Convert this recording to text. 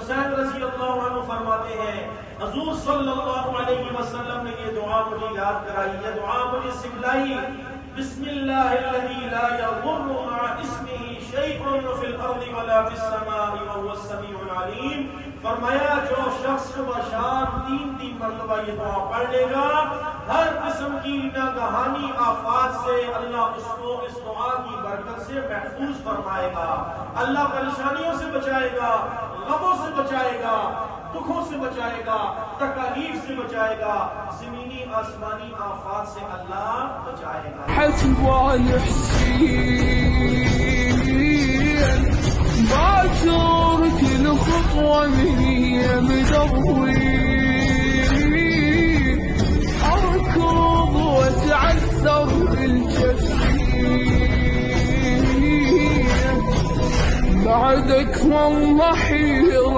हुसैन रज़ी अल्लाहु अन्हु फरमाते हैं, हुजूर सल्लल्लाहु अलैहि वसल्लम ने ये दुआ मुझे याद कराई, ये दुआ मुझे सिखलाई, बिस्मिल्लाहिल्लज़ी ला यज़ुर्रु मअ इस्मिही शैउन फिल अर्दि वला फिस समाई व हुवस समीउल अलीम। फरमाया जो शख्स सुबह शाम 3-3 मरतबा ये दुआ पढ़ लेगा, हर किस्म की नागहानी आफात से अल्लाह उसको इस दुआ की बरकत से महफूज फरमाएगा। अल्लाह परेशानियों से बचाएगा, गमों से बचाएगा, दुखों से बचाएगा, तकलीफ से बचाएगा, जमीनी आसमानी आफात से अल्लाह बचाएगा। كل خطوة مني مدوي أركض وأتعثر بالجسيم بعدك والله حيرة.